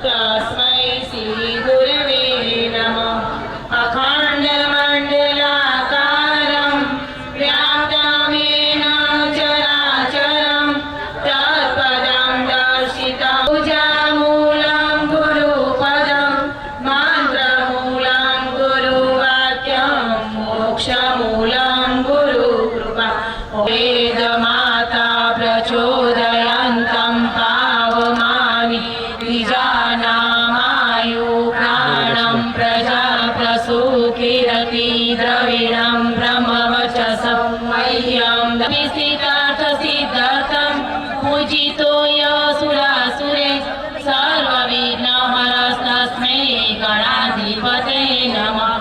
तस्मै श्रीगुरवे नमः। अखण्डमण्डलाकारं व्याप्तं येन चराचरं तत्पदं दर्शितं पूजामूलं गुरुपदं मन्त्रमूलं गुरुवाक्यं मोक्षमूलं गुरुकृपा। वेदमाता प्रचोदयन्तं पावमानि द्विजानामायु प्राणं प्रजा प्रसूकिरति द्रविणं ब्रह्मवचसं मह्यं सिद्धार्थसिद्धार्थं पूजितो यसुरासुरे सर्वविघ्नहरस्तस्मै गणाधिपते नमः।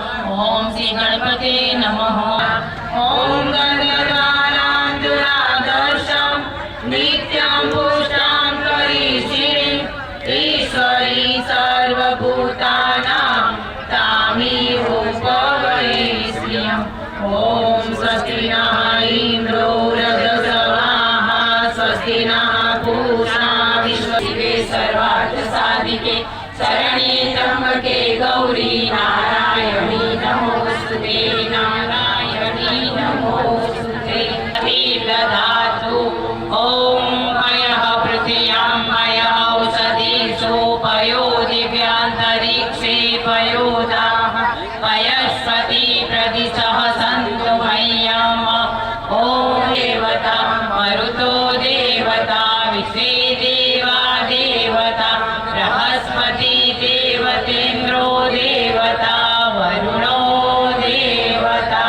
ॐ श्री गणपते नमः। ॐ गणद्वारां दुरादर्शं नित्यं पुष्टां करिष्येत् ईश्वरी सर्वभूतानां तामिहोपवेश्यम्। ॐ स्वस्ति नः इन्द्रो वृद्धसवाः स्वस्ति नः पूषा विश्वसिवे सर्वार्थसाधिके शरण्ये त्र्यम्बके गौरी नारायणी नमोस्तुते नारायणी नमोस्तुते। ददातु ॐ मयः पृथिव्यां मयः औषधीषोपयो दिव्यान्तरिक्षे पयोदाः पयस्पति प्रदिशः सन्तु मह्यम्। ॐ देवता मरुतो देवता विश्वे देवा देवता बृहस्पति देवतेन्द्रो देवता वरुणो देवता।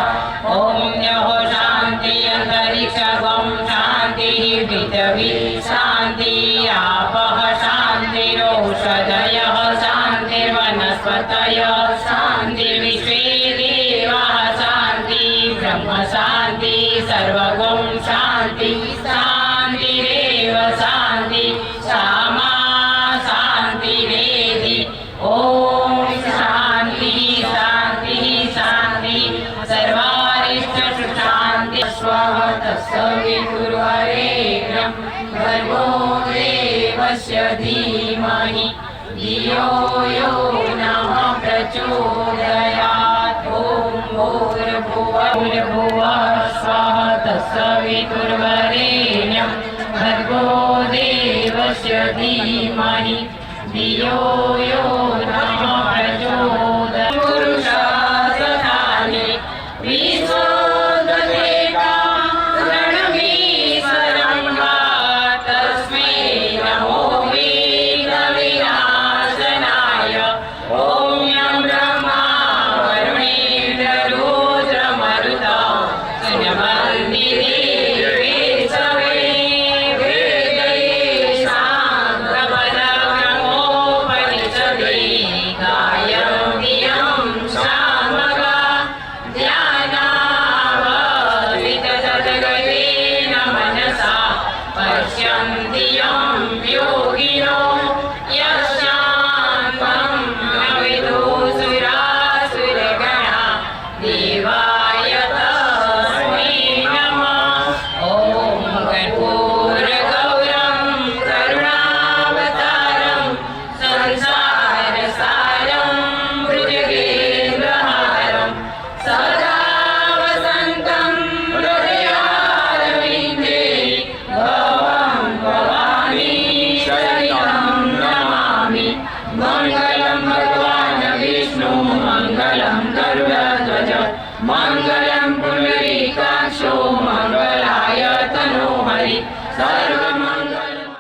ॐ यः शान्ति अन्तरिक्षं शान्तिः पृथिवी शान्तिः आपः शान्तिरोषधयः शान्तिर्वनस्पतयः शान्ति विश्वे देवाः शान्ति ब्रह्म शान्ति सर्वगुं शान्ति शान्तिरेव शान्ति सामा शान्तिरेधि। ॐ शान्तिः शान्तिः शान्तिः सर्वारिष्टसु शान्ति। स्वः तत्सवितुर्वरेण्यं भर्गो देवस्य धीमहि धियो यो नः प्रचोदयात्। ॐ भूर्भुवः स्वः तत्सवितुर्वरेण्यं भर्गो देवस्य धीमहि धियो यो नः प्रचोदयात्। पुरुषासनानि विश्वोदकेका रणवीश्वरं वा तस्मै नमो विघ्नविनाशनाय। ॐ यं ब्रह्मा वरुणेन्द्ररुद्रमरुतौ सुनवन्ति देवेशवे वेदैषां प्रबलब्रह्मोपनिषदे गायन्ति यं सामगा ध्यानावस्थिततद्गतेन मनसा पश्यन्ति यं योगिनो यस्यान्तं न विदुषुरासुरगणा देवाय तस्मै नमः। ॐ कर्पूरगौरं करुणावतारं संसारसारं भुजगेन्द्रहारं सदा वसन्तं हृदयारविन्दे भवं भवानी शरणं नमामि। मङ्गलं भगवान् विष्णु मङ्गलं गरुडध्वज मङ्गलं पुण्डरीकाक्षो मङ्गलाय तनोहरि सर्वमङ्गलम्।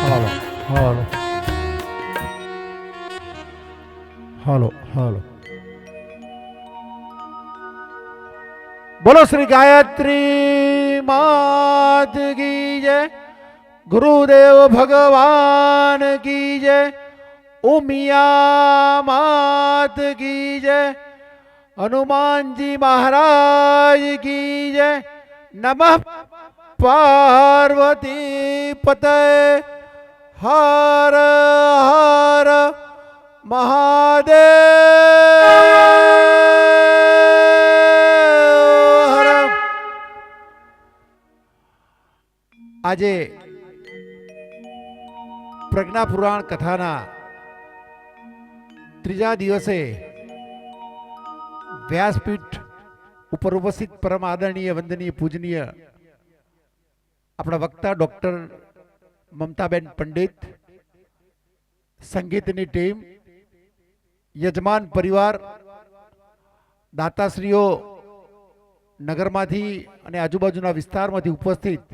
હાલો હાલો હાલો હાલો બોલો શ્રી ગાયત્રી માત કી જય, ગુરુદેવ ભગવાન કી જય, ઉમિયા માત કી જય, હનુમાનજી મહારાજ કી જય, નમઃ પાર્વતી પતય, હર હર મહાદેવ. આજે પ્રજ્ઞા પુરાણ કથાના ત્રીજા દિવસે વ્યાસપીઠ ઉપર ઉપસ્થિત પરમ આદરણીય વંદનીય પૂજનીય આપણા વક્તા ડોક્ટર મમતાબેન પંડિત, સંગીતની ટીમ, યજમાન પરિવાર, દાતાશ્રીઓ, નગરમાંથી અને આજુબાજુના વિસ્તારમાંથી ઉપસ્થિત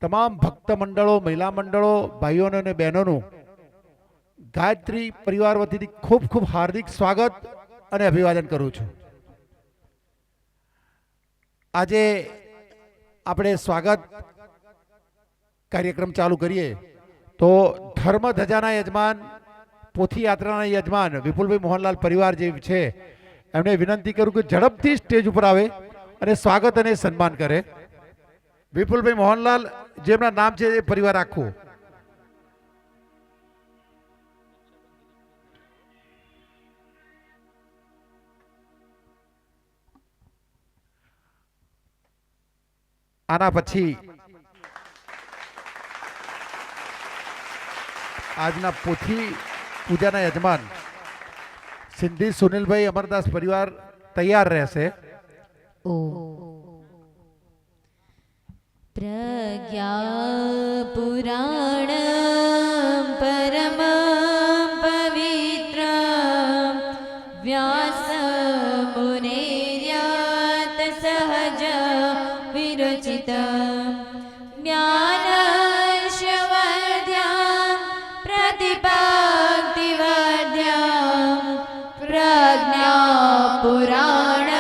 તમામ ભક્ત મંડળો, મહિલા મંડળો, ભાઈઓનો અને બહેનોનું ગાયત્રી પરિવાર વતીથી ખૂબ ખૂબ હાર્દિક સ્વાગત અને અભિવાદન કરું છું. આજે આપણે સ્વાગત કાર્યક્રમ ચાલુ કરીએ તો ધર્મ ધજાના યજમાન, પોથી યાત્રાના યજમાન વિપુલભાઈ મોહનલાલ પરિવાર જે છે એમને વિનંતી કરું કે ઝડપથી સ્ટેજ ઉપર આવે અને સ્વાગત અને સન્માન કરે. વિપુલભાઈ મોહનલાલ જેમના નામ છે એ પરિવાર આખું. આના પછી આજના પોથી પૂજાના યજમાન સિંધી સુનિલભાઈ અમરદાસ પરિવાર તૈયાર રહેશે. પ્રજ્ઞા પુરાણ પરમ પવિત્ર વ્યાસ મુનેર્યાત સહજ વિરચિત જ્ઞાનશ્રવદ્યા પ્રતિપત્તિવદ્યા પ્રજ્ઞા પુરાણ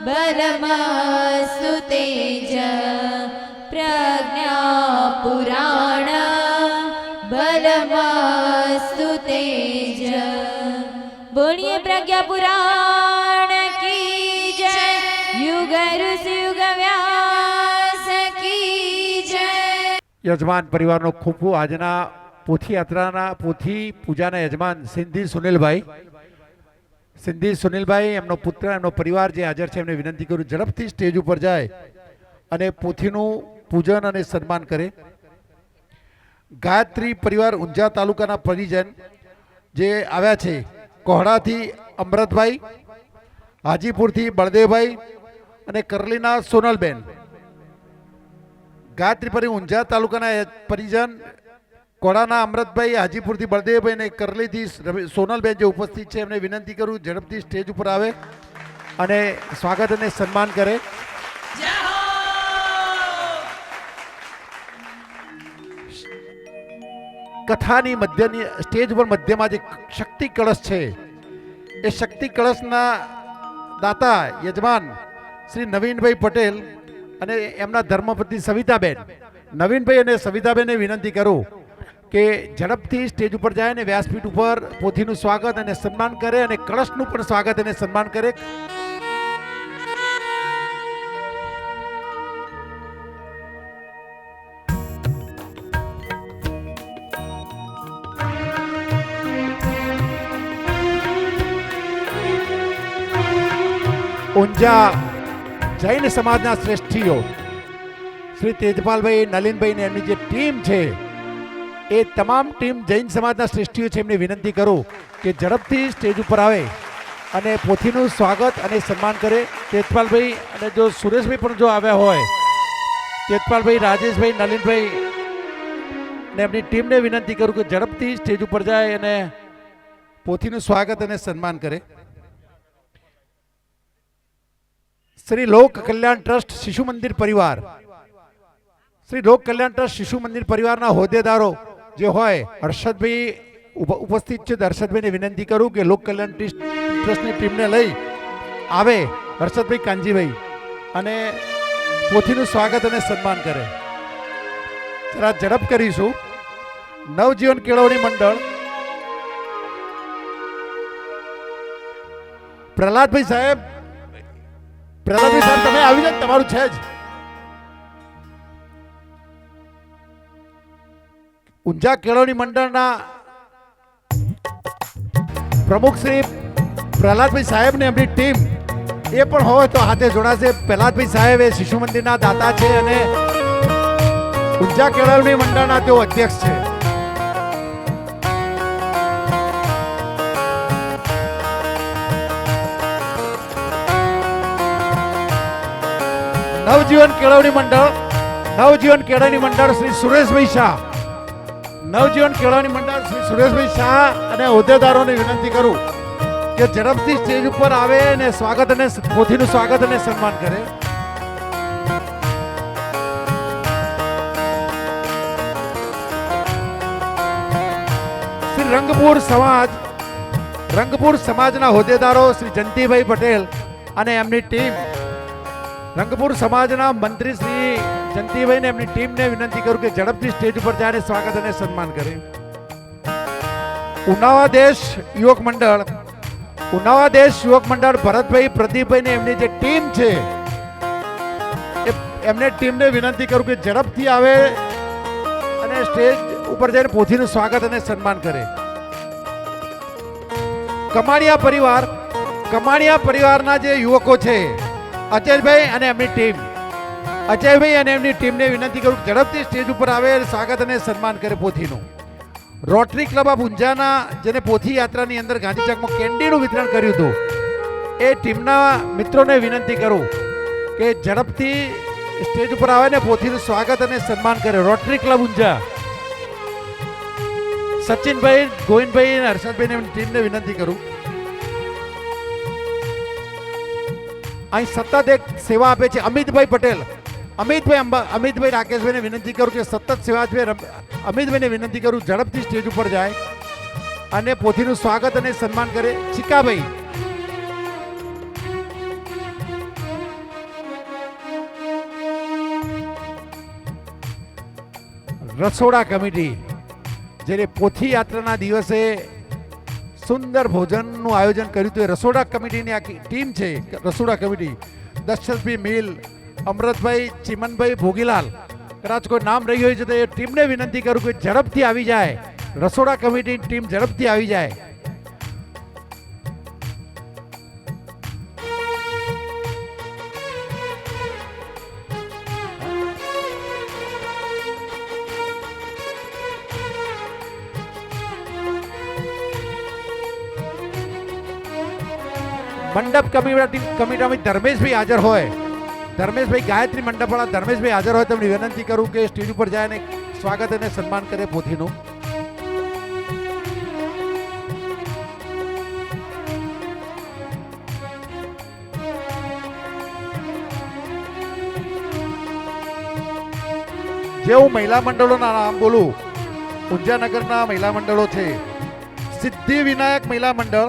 બલમસ્તુ તેજ પ્રજ્ઞા પુરાણ બલમસ્તુ તેજ. બોલીએ પ્રજ્ઞા પુરાણ કી જય, યુગ ઋષિ યુગ વ્યાસ કી જય. યજમાન પરિવારનો ખૂબ ખૂબ આજના પોથી યાત્રાના પોથી પૂજાના યજમાન સિંધી સુનિલભાઈ, એમનો પુત્ર, એમનો પરિવાર જે હાજર છે એમને વિનંતી કરું ઝડપથી સ્ટેજ ઉપર જાય અને પોથીનું પૂજન અને સન્માન કરે. ગાયત્રી પરિવાર ઊંઝા તાલુકાના પરિજન જે આવ્યા છે કોહડાથી અમૃતભાઈ, હાજીપુરથી બળદેવભાઈ અને કરલીના સોનલબેન. ગાયત્રી પરિવાર ઊંઝા તાલુકાના પરિજન કોડાના અમૃતભાઈ, હાજીપુરથી બળદેવભાઈ અને કરલીથી સોનલબેન જે ઉપસ્થિત છે એમને વિનંતી કરું ઝડપથી સ્ટેજ ઉપર આવે અને સ્વાગત અને સન્માન કરે. કથાની મધ્યની સ્ટેજ ઉપર મધ્યમાં જે શક્તિ કળશ છે એ શક્તિ કળશના દાતા યજમાન શ્રી નવીનભાઈ પટેલ અને એમના ધર્મપત્ની સવિતાબેન. નવીનભાઈ અને સવિતાબેનને વિનંતી કરું કે ઝડપથી સ્ટેજ ઉપર જાય અને વ્યાસપીઠ ઉપર પોથીનું સ્વાગત અને સન્માન કરે અને કળશનું પણ સ્વાગત અને સન્માન કરે. ઊંઝા જૈન સમાજના શ્રેષ્ઠીઓ શ્રી તેજપાલભાઈ, નલિનભાઈ ને એમની જે ટીમ છે એ તમામ ટીમ જૈન સમાજના શ્રેષ્ઠીઓ છે એમને વિનંતી કરું કે ઝડપથી સ્ટેજ ઉપર આવે અને પોથીનું સ્વાગત અને સન્માન કરે. તેજપાલભાઈ અને જો સુરેશભાઈ પણ જો આવ્યા હોય, તેજપાલભાઈ, રાજેશભાઈ, નલિનભાઈ ને એમની ટીમને વિનંતી કરું કે ઝડપથી સ્ટેજ ઉપર જાય અને પોથીનું સ્વાગત અને સન્માન કરે. શ્રી લોક કલ્યાણ ટ્રસ્ટ શિશુ મંદિર પરિવાર શ્રી લોક કલ્યાણ ટ્રસ્ટ શિશુ મંદિર પરિવારના હોદ્દેદારો જે હોય હર્ષદભાઈ ઉપસ્થિત છે. હર્ષદભાઈને વિનંતી કરું કે લોક કલ્યાણ ટ્રસ્ટની ટીમને લઈ આવે હર્ષદભાઈ કાનજીભાઈ અને પોથીનું સ્વાગત અને સન્માન કરે. જરા ઝડપ કરીશું. નવજીવન કેળવણી મંડળ પ્રહલાદભાઈ સાહેબ તમે આવી જાઓ, તમારું છે જ. ઊંઝા કેળવણી મંડળના પ્રમુખ શ્રી પ્રહલાદભાઈ સાહેબ ને એમની ટીમ એ પણ હોય તો હાથે જોડાશે. પ્રહલાદભાઈ સાહેબ એ શિશુ મંદિરના દાતા છે અને ઊંઝા કેળવણી મંડળના તેઓ અધ્યક્ષ છે. નવજીવન કેળવણી મંડળ શ્રી સુરેશભાઈ શાહ, નવજીવન કેળવણી મંડળ શ્રી સુરેશભાઈ શાહ અને હોદ્દેદારોને વિનંતી કરું કે ઝડપથી સ્ટેજ ઉપર આવે અને સ્વાગત અને પોથીનું સ્વાગત અને સન્માન કરે. શ્રી રંગપુર સમાજના હોદ્દેદારો શ્રી જયંતિભાઈ પટેલ અને એમની ટીમ, રંગપુર સમાજના મંત્રી શ્રી જયંતિભાઈ ને એમની ટીમને વિનંતી કરું કે ઝડપથી સ્ટેજ ઉપર જાય સ્વાગત અને સન્માન કરે. ઉનાવા દેશ યુવક મંડળ ભરતભાઈ પ્રદીપભાઈ ને એમની જે ટીમ છે એમને ટીમને વિનંતી કરું કે ઝડપથી આવે અને સ્ટેજ ઉપર જઈને પોથીનું સ્વાગત અને સન્માન કરે. કમાણિયા પરિવારના જે યુવકો છે અજયભાઈ અને એમની ટીમને વિનંતી કરું ઝડપથી સ્ટેજ ઉપર આવે સ્વાગત અને સન્માન કરે પોથીનું. રોટરી ક્લબ ઓફ ઊંઝાના જેને પોથી યાત્રાની અંદર ગાંધી ચોકમાં કેન્ડીનું વિતરણ કર્યું હતું એ ટીમના મિત્રોને વિનંતી કરું કે ઝડપથી સ્ટેજ ઉપર આવે ને પોથીનું સ્વાગત અને સન્માન કરે. રોટરી ક્લબ ઊંઝા સચિનભાઈ, ગોવિંદભાઈ અને હર્ષદભાઈ એમની ટીમને વિનંતી કરું. અહીં સતત એક સેવા આપે છે અમિતભાઈ પટેલ, અમિતભાઈ રાકેશભાઈને વિનંતી કરું કે સતત સેવા આપે. અમિતભાઈને વિનંતી કરું ઝડપથી સ્ટેજ ઉપર જાય અને પોથીનું સ્વાગત અને સન્માન કરે. ચિકાભાઈ, રસોડા કમિટી જેને પોથી યાત્રાના દિવસે સુંદર ભોજનનું આયોજન કર્યું હતું એ રસોડા કમિટીની આખી ટીમ છે. રસોડા કમિટી દશરથભાઈ મિલ, અમૃતભાઈ, ચિમનભાઈ, ભોગીલાલ, કદાચ કોઈ નામ રહી હોય છે તો એ ટીમને વિનંતી કરું કે ઝડપથી આવી જાય. રસોડા કમિટીની ટીમ ઝડપથી આવી જાય. મંડપ કમિટીમાં ધર્મેશભાઈ હાજર હોય, ધર્મેશભાઈ ગાયત્રી મંડપવાળા ધર્મેશભાઈ હાજર હોય તેમની વિનંતી કરું કે સ્ટેજ ઉપર જાય અને સ્વાગત અને સન્માન કરે પોથીનું. જે હું મહિલા મંડળોના નામ બોલું, ઊંઝાનગરના મહિલા મંડળો છે સિદ્ધિ વિનાયક મહિલા મંડળ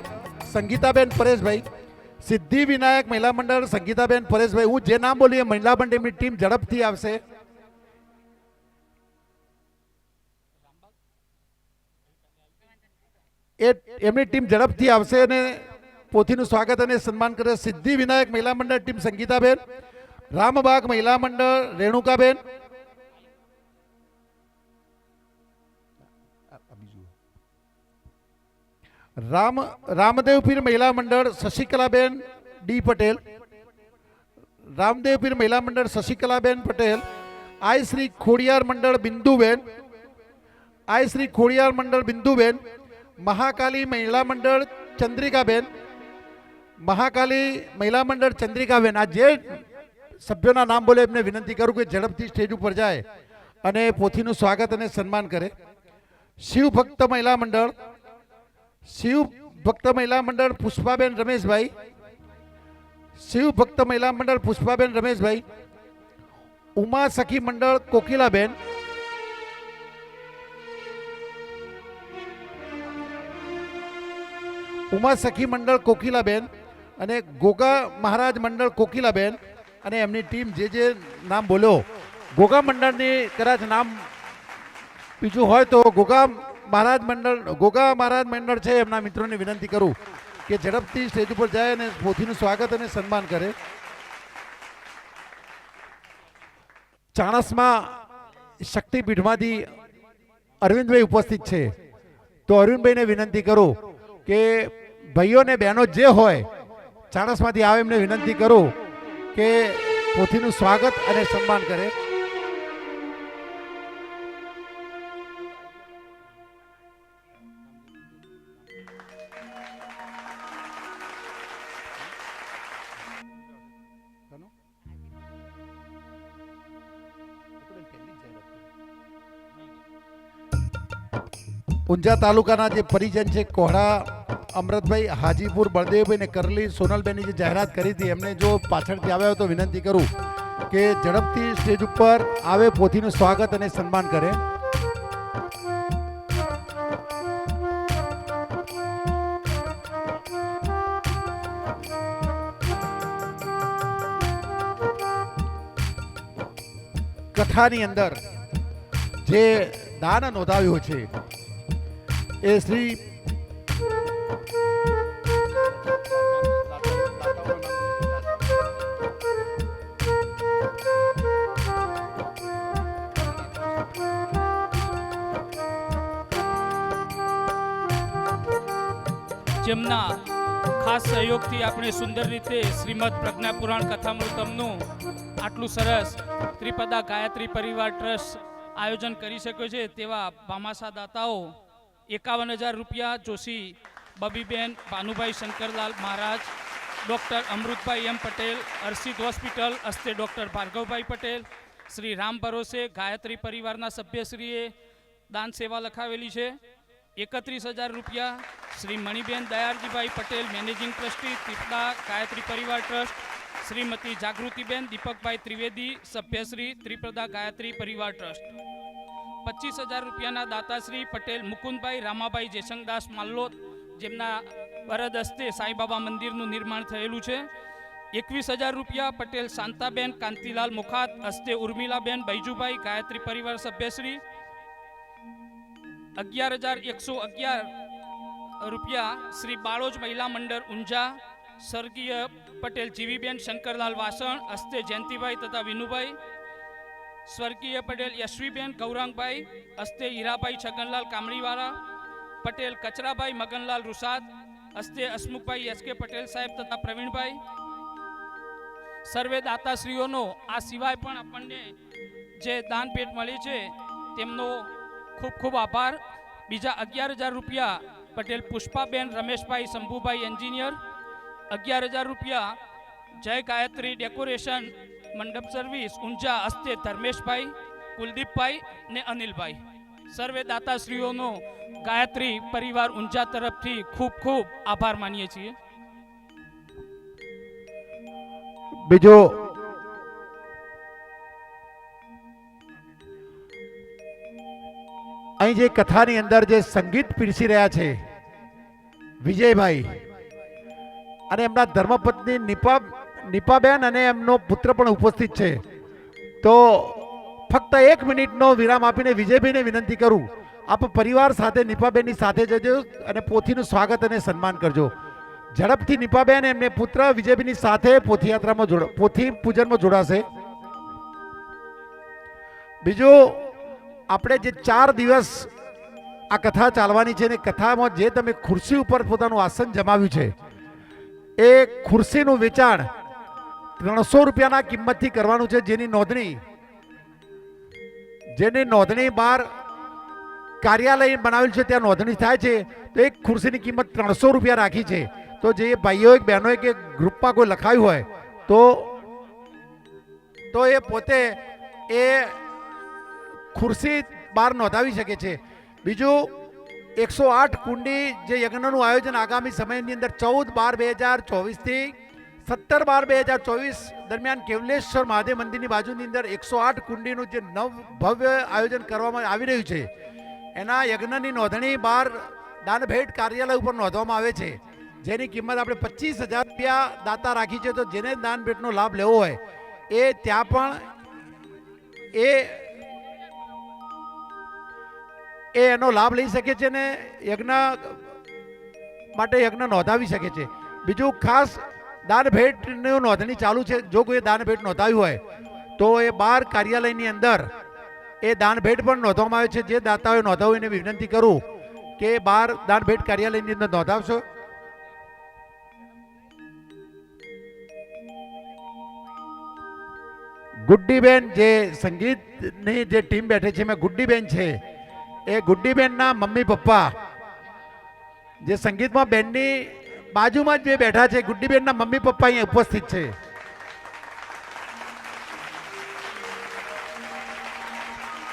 સંગીતાબેન પરેશભાઈ, સિદ્ધિ વિનાયક મહિલા મંડળ સંગીતાબેન પરેશભાઈ. હું જે નામ બોલી એ મહિલા મંડળની ટીમ ઝડપથી આવશે. એમની ટીમ ઝડપથી આવશે અને પોથીનું સ્વાગત અને સન્માન કરે. સિદ્ધિ વિનાયક મહિલા મંડળ ટીમ સંગીતાબેન, રામબાગ મહિલા મંડળ રેણુકાબેન, રામદેવપીર મહિલા મંડળ શશિકલાબેન ડી પટેલ, રામદેવપીર મહિલા મંડળ શશિકલાબેન પટેલ, આઈ શ્રી ખોડિયાર મંડળ બિંદુબેન, મહાકાલી મહિલા મંડળ ચંદ્રિકાબેન, આ જે સભ્યોના નામ બોલે એમને વિનંતી કરું કે ઝડપથી સ્ટેજ ઉપર જાય અને પોથીનું સ્વાગત અને સન્માન કરે. શિવ ભક્ત મહિલા મંડળ પુષ્પાબેન રમેશભાઈ, ઉમા સખી મંડળ કોકિલાબેન, ઉમા સખી મંડળ કોકિલાબેન અને ગોગા મહારાજ મંડળ કોકિલાબેન અને એમની ટીમ જે નામ બોલ્યો, ગોગા મંડળની કદાચ નામ બીજું હોય તો ગોગા મહારાજ મંડળ છે, એમના મિત્રોને વિનંતી કરું કે ઝડપથી સ્ટેજ ઉપર જાય અને પોથીનું સ્વાગત અને સન્માન કરે. ચાણસમાં શક્તિપીઠમાંથી અરવિંદભાઈ ઉપસ્થિત છે, તો અરવિંદભાઈને વિનંતી કરું કે ભાઈઓ ને બહેનો જે હોય ચાણસમાંથી આવે એમને વિનંતી કરું કે પોથીનું સ્વાગત અને સન્માન કરે. ઊંઝા તાલુકાના જે પરિજન છે કોહડા અમૃતભાઈ, હાજીપુર બળદેવભાઈ ને કરલી સોનલબેનની જે જાહેરાત કરી હતી એમને જો પાછળથી આવ્યા હોય તો વિનંતી કરું કે ઝડપથી સ્ટેજ ઉપર આવે, પોથીનું સ્વાગત અને સન્માન કરે. કથાની અંદર જે દાન નોંધાવ્યું છે એ શ્રી જેમના ખાસ સહયોગથી આપણે સુંદર રીતે શ્રીમદ પ્રજ્ઞા પુરાણ કથામૃતમનું આટલું સરસ ત્રિપદા ગાયત્રી પરિવાર ટ્રસ્ટ આયોજન કરી શક્યો છે તેવા ભામાસા દાતાઓ 51,000 રૂપિયા જોશી બબીબેન ભાનુભાઈ શંકરલાલ મહારાજ, ડૉક્ટર અમૃતભાઈ એમ પટેલ, અર્ષિત હોસ્પિટલ હસ્તે ડૉક્ટર ભાર્ગવભાઈ પટેલ, શ્રી રામ ભરોસે ગાયત્રી પરિવારના સભ્યશ્રીએ દાન સેવા લખાવેલી છે. 31,000 રૂપિયા શ્રી મણિબેન દયાળજીભાઈ પટેલ, મેનેજિંગ ટ્રસ્ટી ત્રિપદા ગાયત્રી પરિવાર ટ્રસ્ટ, શ્રીમતી જાગૃતિબેન દીપકભાઈ ત્રિવેદી, સભ્યશ્રી ત્રિપદા ગાયત્રી પરિવાર ટ્રસ્ટ. 25,000 રૂપિયાના દાતાશ્રી પટેલ મુકુંદભાઈ રામાભાઈ જેસંગદાસ માલ્લોદ, જેમના વરદ હસ્તે સાંઈબાબા મંદિરનું નિર્માણ થયેલું છે. 21,000 રૂપિયા પટેલ શાંતાબેન કાંતિલાલ મુખાત, હસ્તે ઉર્મિલાબેન બૈજુભાઈ ગાયત્રી પરિવાર સભ્યશ્રી. 11,111 રૂપિયા શ્રી બાળોજ મહિલા મંડળ ઊંઝા, સ્વર્ગીય પટેલ જીવીબેન શંકરલાલ વાસણ, હસ્તે જયંતિભાઈ તથા વિનુભાઈ. સ્વર્ગીય પટેલ યશવીબેન ગૌરાંગભાઈ, હસ્તે હીરાભાઈ છગનલાલ કામણીવાળા. પટેલ કચરાભાઈ મગનલાલ રૂસાદ, હસ્તે હસમુખભાઈ એસ કે પટેલ સાહેબ તથા પ્રવીણભાઈ. સર્વે દાતાશ્રીઓનો આ સિવાય પણ આપણને જે દાન ભેટ મળી છે તેમનો ખૂબ ખૂબ આભાર. બીજા 11,000 રૂપિયા પટેલ પુષ્પાબેન રમેશભાઈ શંભુભાઈ એન્જિનિયર. 11,000 રૂપિયા જય ગાયત્રી ડેકોરેશન મંડપ સર્વિસ ઊંઝા, હસ્તે ધર્મેશભાઈ, કુલદીપભાઈ ને અનિલભાઈ. સર્વે દાતાશ્રીઓનો ગાયત્રી પરિવાર ઊંઝા તરફથી ખૂબ ખૂબ આભાર માનીએ છીએ. બીજો અહીં જે કથાની અંદર જે સંગીત પીરસી રહ્યા છે વિજયભાઈ અને એમના ધર્મપત્ની નિપાબેન અને એમનો પુત્ર પણ ઉપસ્થિત છે, તો ફક્ત 1 મિનિટનો વિરામ આપીને વિજયભાઈને વિનંતી કરું આપ પરિવાર સાથે નિપાબેનની સાથે જજો અને પોથીનું સ્વાગત અને સન્માન કરજો. ઝડપથી નિપાબેન એમને પુત્ર વિજયભાઈની સાથે પોથીયાત્રામાં પોથી પૂજનમાં જોડાશે. બીજું આપણે જે 4 દિવસ આ કથા ચાલવાની છે ને કથામાં જે તમે ખુરશી ઉપર પોતાનું આસન જમાવ્યું છે એ ખુરશીનું વેચાણ 300 રૂપિયાના કિંમતથી કરવાનું છે, જેની નોંધણી બહાર કાર્યાલય બનાવેલ છે ત્યાં નોંધણી થાય છે. તો એક ખુરશીની કિંમત 300 રૂપિયા રાખી છે. તો જે ભાઈઓ બહેનોએ કે ગ્રુપમાં કોઈ લખાયું હોય તો એ પોતે એ ખુરશી બહાર નોંધાવી શકે છે. બીજું 108 કુંડી જે યજ્ઞનું આયોજન આગામી સમયની અંદર 14/12/2024 થી 17/12/2024 દરમિયાન કેવલેશ્વર મહાદેવ મંદિરની બાજુની અંદર 108 કુંડીનું જે નવ ભવ્ય આયોજન કરવામાં આવી રહ્યું છે એના યજ્ઞની નોંધણી બહાર દાનભેટ કાર્યાલય ઉપર નોંધવામાં આવે છે, જેની કિંમત આપણે 25,000 રૂપિયા દાતા રાખી છે. તો જેને દાનભેટનો લાભ લેવો હોય એ ત્યાં પણ એનો લાભ લઈ શકે છે ને યજ્ઞ માટે યજ્ઞ નોંધાવી શકે છે. બીજું ખાસ દાનભેટની નોંધણી ચાલુ છે. જો કોઈ દાનભેટ નોંધાવી હોય તો એ બહાર કાર્યાલયની અંદર એ દાનભેટ પણ નોંધવામાં આવે છે. જે દાતાઓએ નોંધાવું એને વિનંતી કરું કે બહાર દાનભેટ કાર્યાલયની અંદર નોંધાવશો. ગુડ્ડીબેન જે સંગીતની જે ટીમ બેઠી છે એમાં ગુડ્ડીબેન છે, એ ગુડ્ડીબેનના મમ્મી પપ્પા જે સંગીતમાં બેનની બાજુમાં જ જે બેઠા છે, ગુડ્ડીબેનના મમ્મી પપ્પા અહીંયા ઉપસ્થિત છે.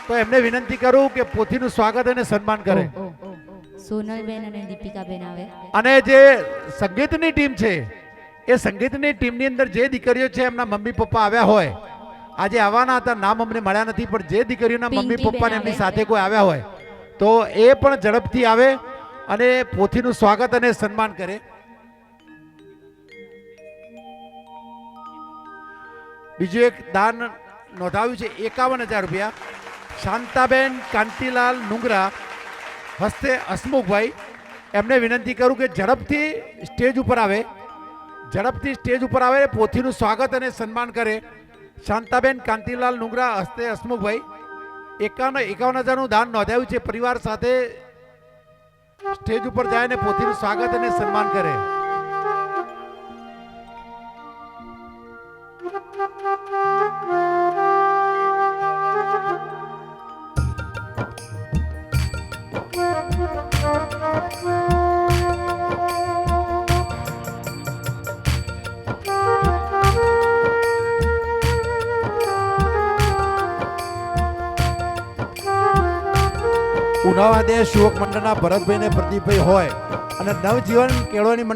તો એમને વિનંતી કરું કે પોથીનું સ્વાગત અને સન્માન કરે. સોનલબેન અને દીપિકાબેન આવે. અને જે સંગીતની ટીમ છે એ સંગીતની ટીમની અંદર જે દીકરીઓ છે એમના મમ્મી પપ્પા આવ્યા હોય, આજે આવવાના હતા, નામ અમને મળ્યા નથી, પણ જે દીકરીઓના મમ્મી પપ્પા એમની સાથે કોઈ આવ્યા હોય તો એ પણ ઝડપથી આવે અને પોથીનું સ્વાગત અને સન્માન કરે. બીજું એક દાન નોંધાવ્યું છે 51,000 રૂપિયા. શાંતાબેન કાંતિલાલ નુંગરા હસ્તે હસમુખભાઈ, એમને વિનંતી કરું કે ઝડપથી સ્ટેજ ઉપર આવે, પોથીનું સ્વાગત અને સન્માન કરે. શાંતાબેન કાંતિલાલ નુંગરા હસ્તે હસમુખભાઈ 51,000નું દાન નોંધાવ્યું છે. પરિવાર સાથે સ્ટેજ ઉપર જાય અને પોથીનું સ્વાગત અને સન્માન કરે. ઉનાવા દેશ યુવક મંડળના ભરતભાઈ ને પ્રદીપભાઈ હોય અને નવજીવન કેળવણી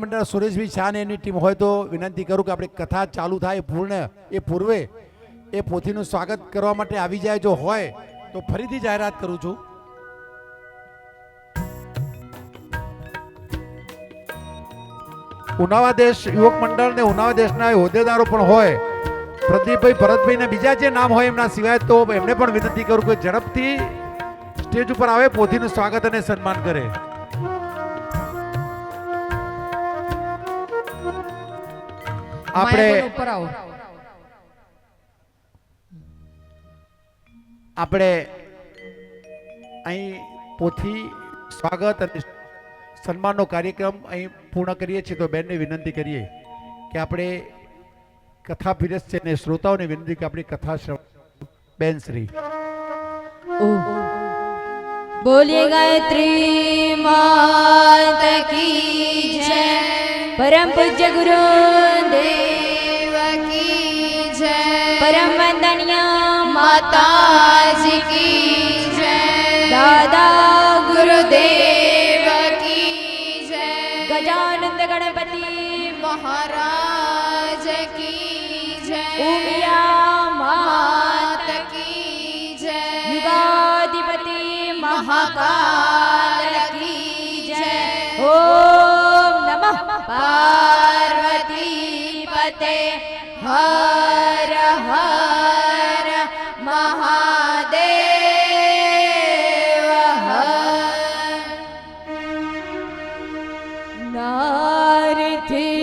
મંડળ સુરેશભાઈ શાહ ને એની ટીમ હોય તો વિનંતી કરું કે આપણે કથા ચાલુ થાય એ પૂર્વે એ પોથીનું સ્વાગત કરવા માટે આવી જાય. જો હોય તો ફરીથી જાહેરાત કરું છું. ઉનાવા દેશ યુવક મંડળ ને ઉનાવા દેશના હોદ્દેદારો પણ હોય, પ્રદીપભાઈ ભરતભાઈ ને બીજા જે નામ હોય એમના સિવાય, તો એમને પણ વિનંતી કરું કે ઝડપથી સ્ટેજ ઉપર આવે, પોથીનું સ્વાગત અને સન્માન કરે. આપણે અહીં પોથી સ્વાગત અને સન્માનનો કાર્યક્રમ અહીં પૂર્ણ કરીએ છીએ. તો બેનને વિનંતી કરીએ કે આપણે કથા પીરસ છે ને શ્રોતાઓને વિનંતી કે આપણી કથા બેન શ્રી बोलिए गायत्री मात की जय, परम पूज्य गुरु देव की जय, परम वंदनीय माता जी की जय, दादा गुरुदेव की जय, गजानंद गणपति महाराज की जय, उमिया मात की जय, युगाधिपति महाकाल की जय, ओम नमः पार्वती पते हर हर महादेव हर. नारथी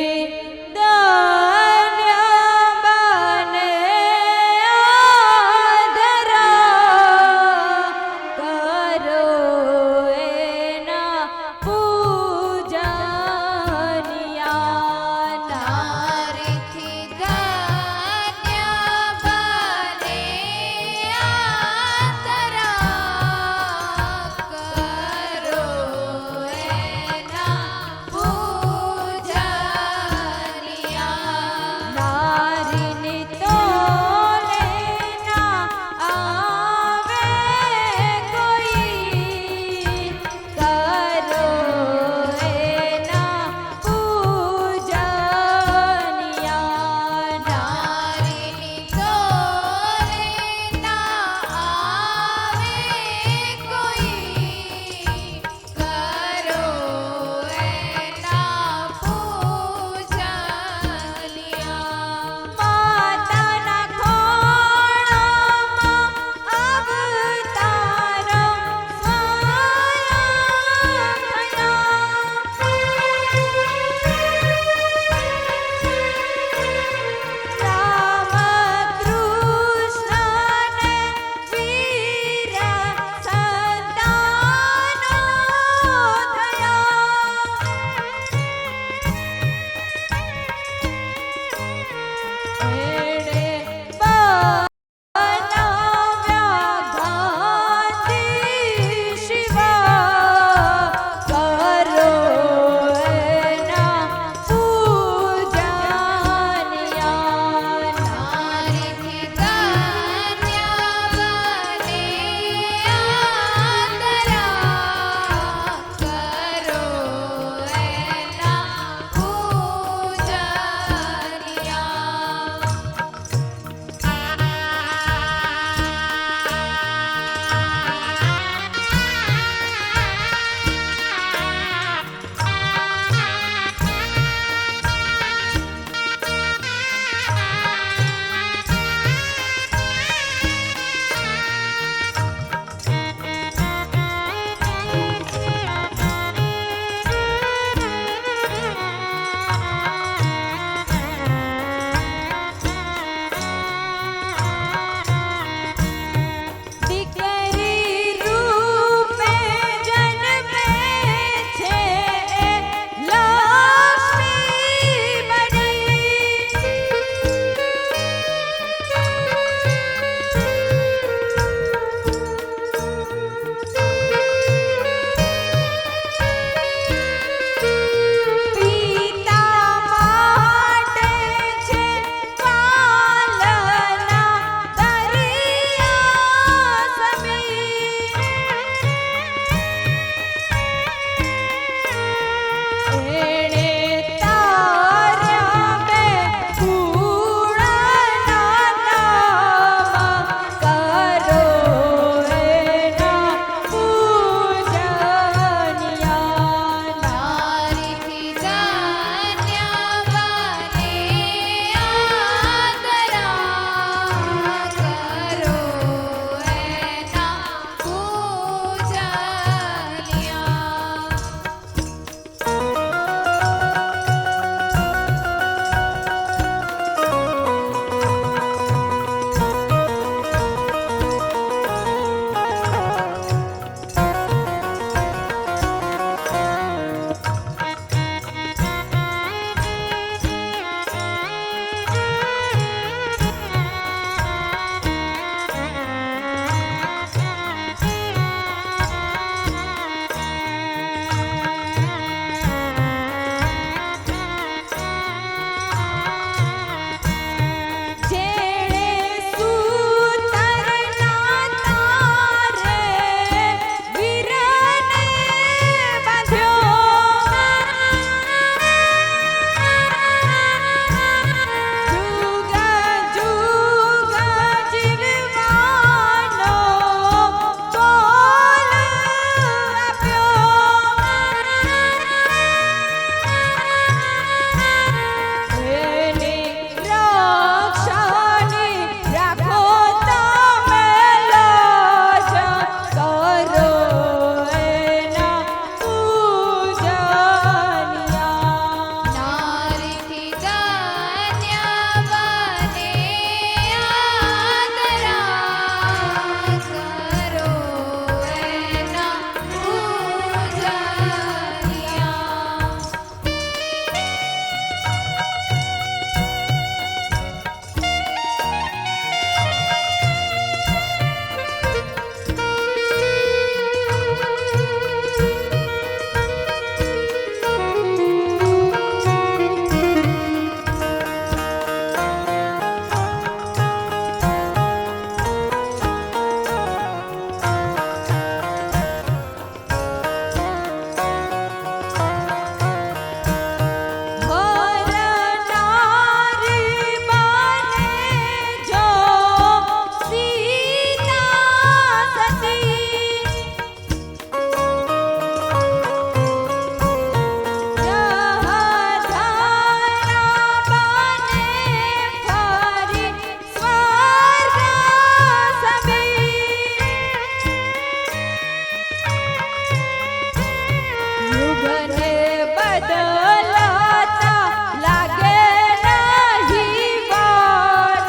યુગને બદલાતા લાગે નહીં વાર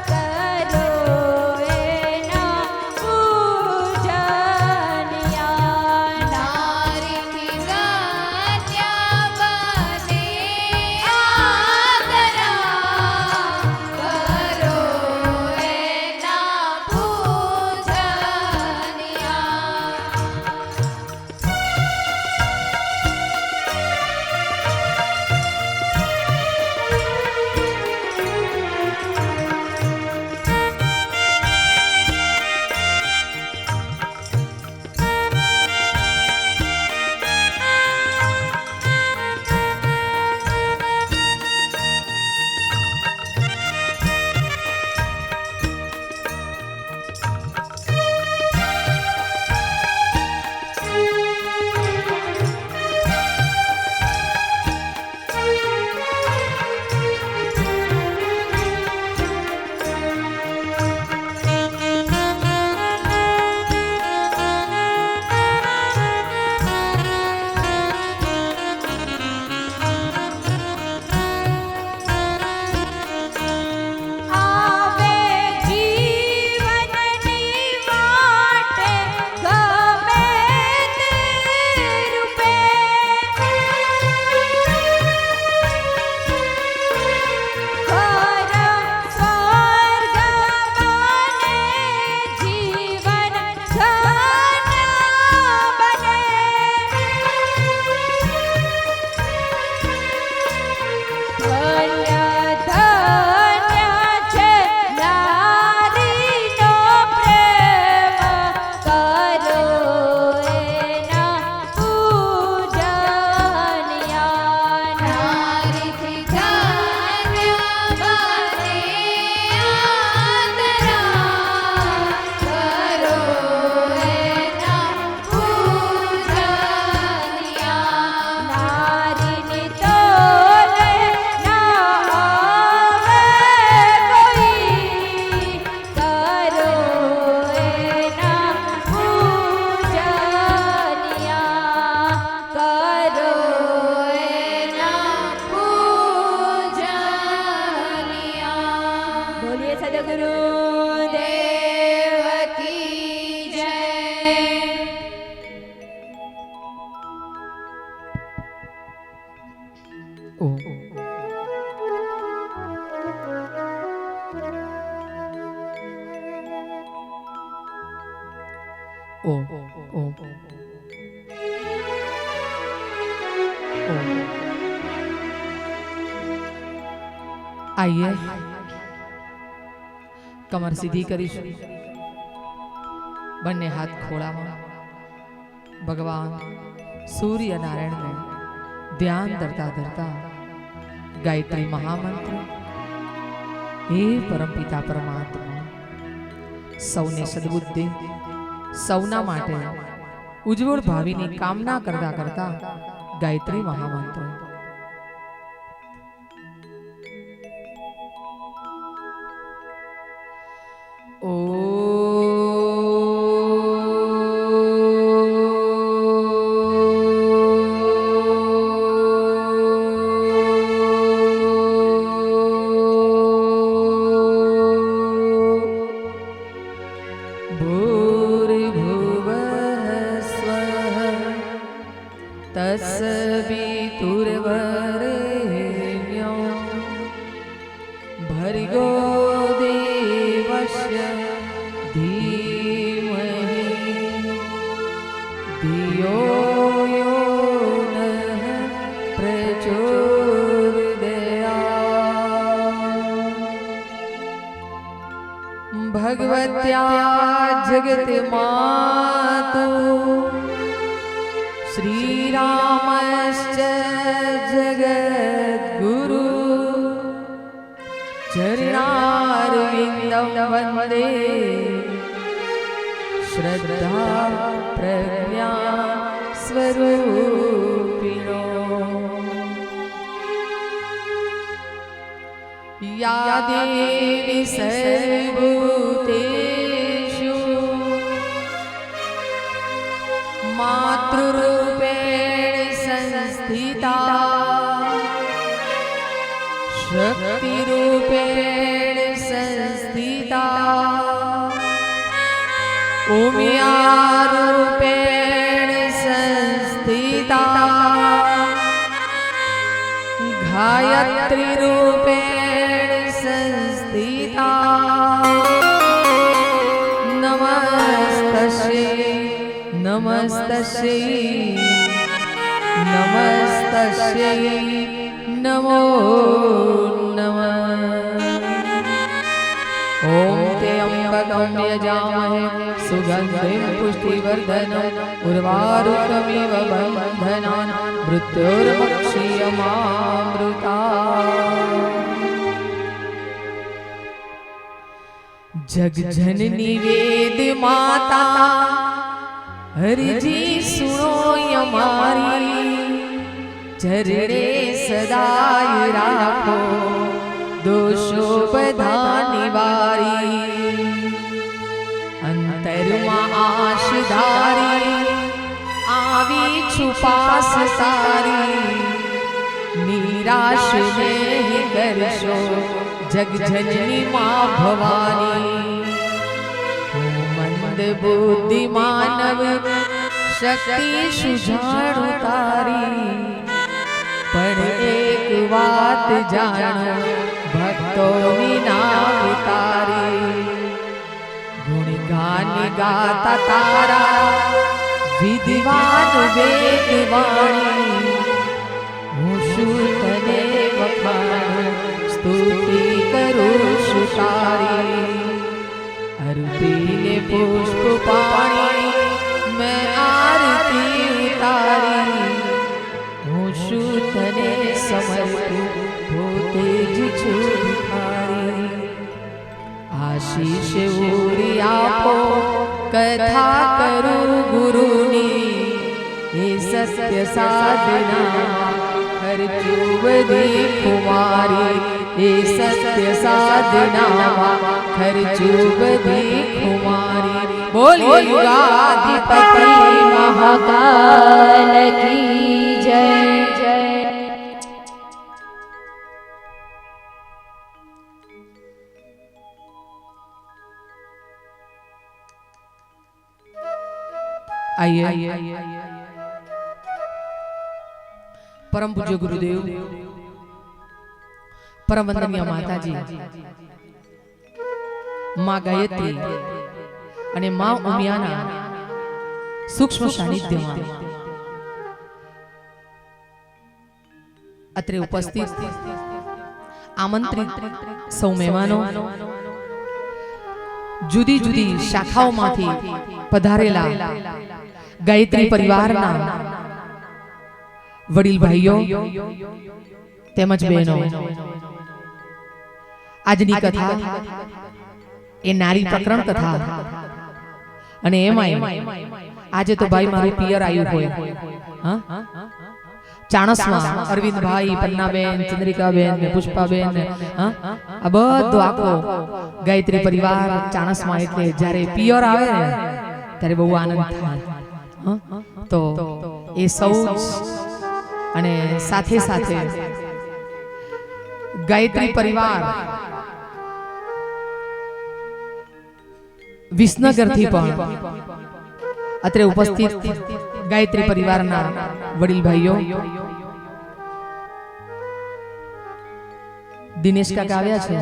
કરો એના પૂજનિયા નારીથી ગાત્યા બને આદરા કરો એના પૂજનિયા આવે જીવનની વાટે ગમે તે રૂપે ઘર સ્વર્ગ બને જીવન ધન્ય બને ધન્ય છે નારીનો પ્રેમ કરો એના પૂજનિયા નારીથી ધન્ય બને આદરા કરો એના પૂજનિયા નારીની તોલે ના આવે કોઈ કરો એના પૂજનિયા કરો એના પૂજનિયા બોલીએ સદગુરુ દેવ કી જય आइए कमर सीधी करीશું બંને હાથ ખોળામાં ભગવાન સૂર્ય નારાયણનું ધ્યાન ધરતા ધરતા ગાયત્રી મહામંત્ર હે પરમપિતા પરમાત્મા સૌને સદબુદ્ધિ સૌના માટે ઉજ્જવળ ભાવિની કામના કરતા કરતા ગાયત્રી મહામંત્ર तस्वितुर्वरेण्यो भर्गो देवस्य धीमहि धियो यो नः प्रचोदयात् भगवत्या जगन्मातु श्रीरामश्च जगद्गुरु चरणारविन्दं वन्दे श्रद्धा प्रज्ञा स्वरूपिणो या देवी सर्वभूतेषु मातृरूपेण संस्थिता शक्तिरूपेण संस्थिता उम्यारूपेण संस्थिता गायत्रीरूपेण संस्थिता नमस्तस्यै नमस्तस्यै नमस्तस्यै नमो नमः। ॐ त्र्यम्बकं यजामहे सुगन्धिं पुष्टिवर्धनम् उर्वारुकमिव बन्धनान् मृत्योर्मुक्षीयमामृतात्। जगजननी वेद माता हरिजी सुनो यमारी चरणे सदाय राखो दोषो बधा निवारी अंतરમાં આશ ધારી આવી છુપાસ સારી નિરાશ નહીં કરશો જગજનની માં ભવાની મંદ બુદ્ધિ માનવ શક્તિ સુજાણું તારી પણ એક વાત જાણો ભક્તોની નામ તારી ગુણગાન ગાતા તારા વિદ્વાન વેદવાણી હું શું તને વખાણ સ્તુતિ કરું છું તારી અર્પીને પુષ્પ પાણી મેં આરતી ઉતારી હું શું તને સમર્પું પોતે જ છું ભિખારી આશીષ ઉરી આપો કથા કરું ગુરુની એ સત્ય સાધના ખર્ચું બધી કુમારી એ સત્ય સાધના ખર્ચું બધી કુમારી બોલી યુગાધિપતિ મહાકાલ કી જય જય। आइए परम पूज्य गुरुदेव परम वंदनीय माताजी माँ गायत्री અને માં ઉમિયાના સૂક્ષ્મ સાનિધ્યમાં અત્રે ઉપસ્થિત આમંત્રિત સૌ મહેમાનો જુદી જુદી શાખાઓમાંથી પધારેલા ગાયત્રી પરિવારના વડીલ ભાઈઓ તેમજ બહેનો આજની કથા એ નારી પ્રકરણ કથા અને એમાં આજે તો ભાઈ મારું પિયર આવ્યું હોય હા ચાણસમાં અરવિંદભાઈ પન્નાબેન ચંદ્રિકાબેન ને પુષ્પાબેન હા આ બધો આખો ગાયત્રી પરિવાર ચાણસમાં એટલે જ્યારે પિયર આવે ને ત્યારે બહુ આનંદ થાય તો એ સૌ અને સાથે સાથે ગાયત્રી પરિવાર વિસનગરથી પણ અત્રે ઉપસ્થિત ગાયત્રી પરિવારના વડીલ ભાઈઓ દિનેશ કાકા આવ્યા છે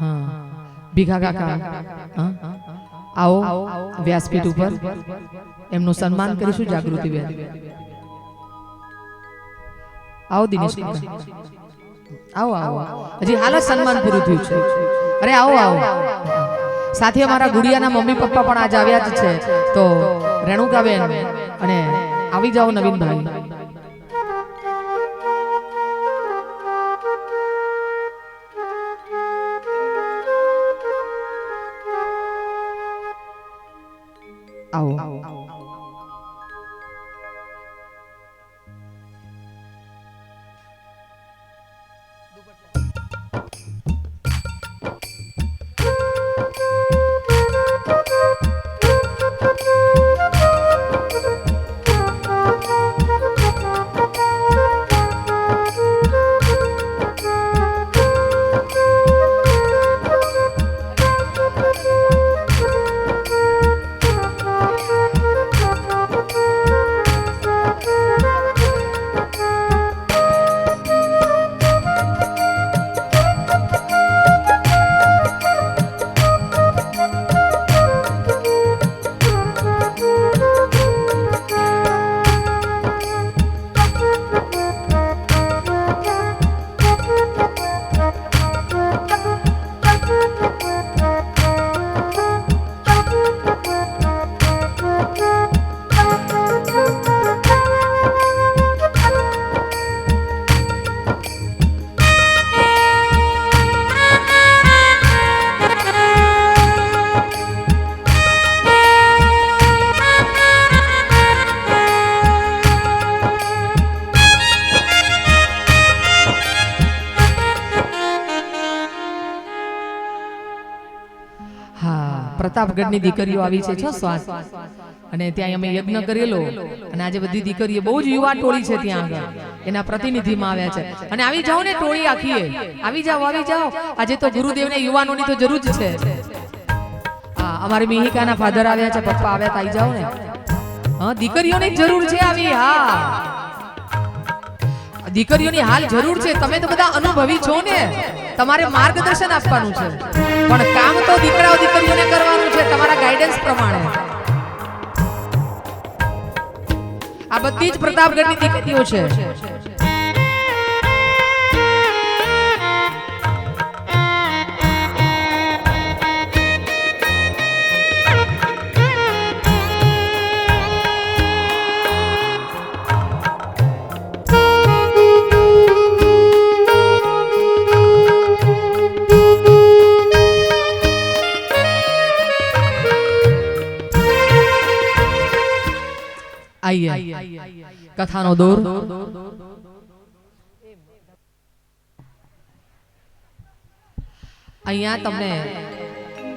હા ભીખા કાકા હા આવો વ્યાસપીઠ ઉપર એમનું સન્માન કરીશું જાગૃતિબેન આવો દિનેશ કાકા આવો આવો હજી હાલ જ સન્માન પૂરું થયું છે અરે આવો આવો સાથે અમારા ગુડિયાના મમ્મી પપ્પા પણ આજ આવ્યા જ છે તો રેણુકાબેન અને આવી જાઓ નવીનભાઈ આવો પ્રતાપગઢની દીકરીઓ આવી છે 6 સ્વાત અને ત્યાં અમે યજ્ઞ કરેલો અને આજે બધી દીકરીઓ બહુ જ યુવા ટોળી છે ત્યાં આગળ એના પ્રતિનિધિમાં આવ્યા છે અને આવી જાઓ ને ટોળી આખીએ આવી જાઓ આજે તો ગુરુદેવને યુવાનોની તો જરૂર જ છે હા અમારી મિહિકાના ફાધર આવ્યા છે પપ્પા આવ્યા તો આવી જાઓ ને હા દીકરીઓની જરૂર છે આવી હા દીકરીઓની હાલ જરૂર છે તમે તો બધા અનુભવી છો ને તમારે માર્ગદર્શન આપવાનું છે પણ કામ તો દીકરાઓ દીકરીઓને કરવાનું છે તમારા ગાઈડન્સ પ્રમાણે આ બધી જ પ્રતાપગઢની દીકરીઓ છે કથાનો દોર અહીંયા તમને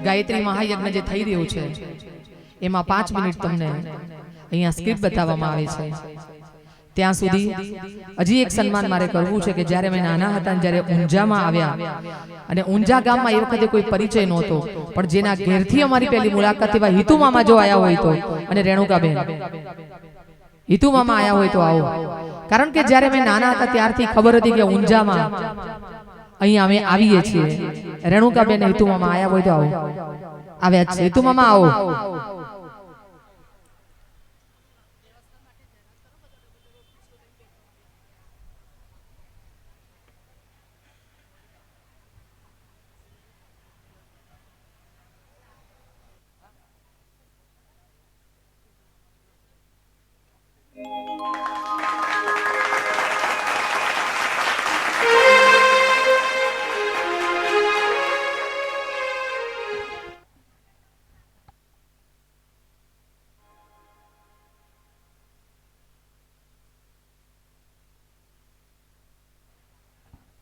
ગાયત્રી મહાયજ્ઞ જે થઈ રહ્યું છે એમાં 5 મિનિટ તમને અહીંયા સ્ક્રિપ્ટ બતાવવામાં આવે છે ત્યાં સુધી હજી એક સન્માન મારે કરવું છે કે જ્યારે મેં નાના હતા જ્યારે ઊંઝામાં આવ્યા અને ઊંઝા ગામમાં એ વખતે કોઈ પરિચય નહોતો પણ જેના ઘેરથી અમારી પહેલી મુલાકાત એવા હિતુ મામા જો આયા હોય તો અને રેણુકાબેન હિતુ મામા આયા હોય તો આવો કારણ કે જ્યારે મેં નાના હતા ત્યારથી ખબર હતી કે ઊંઝામાં અહીંયા અમે આવીએ છીએ રેણુકાબેન હિતુ મામા આયા હોય તો આવો આવ્યા છે હિતુ મામા આવો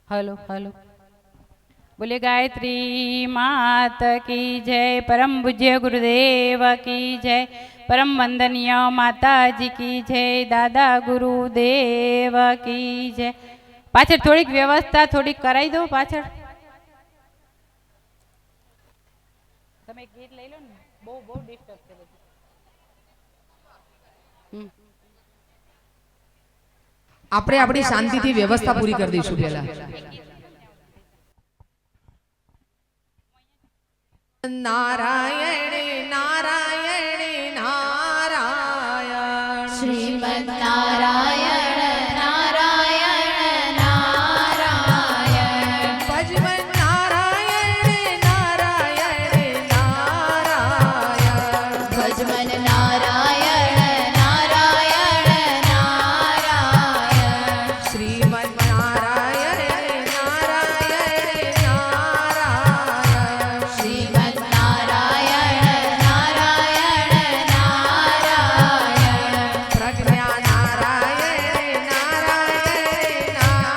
हेलो हेलो बोले गायत्री मात की जय परम पूज्य गुरुदेव की जय परम वंदनीय माता जी की जय दादा गुरुदेव की जय पाछळ थोड़ी व्यवस्था थोड़ी कराई दो पाछळ તમે ગીત લઈ લો ને બહુ બહુ ડિસ્ટર્બ કરે આપણે આપણી શાંતિથી વ્યવસ્થા પૂરી કરી દઈશું પહેલા નારાયણ નારાયણ નારાયણ શ્રીમદ નારાયણ નારાયણ નારાયણ ભજમન નારાયણ નારાયણ નારાયણ ભજમન નારાયણ નારાયણ નારાયણ શ્રીમદ નારાયણ નારાયણ નારાયણ શ્રીમદ નારાયણ નારાયણ નારાયણ પ્રજ્ઞા નારાયણ નારાયણ નારાયણ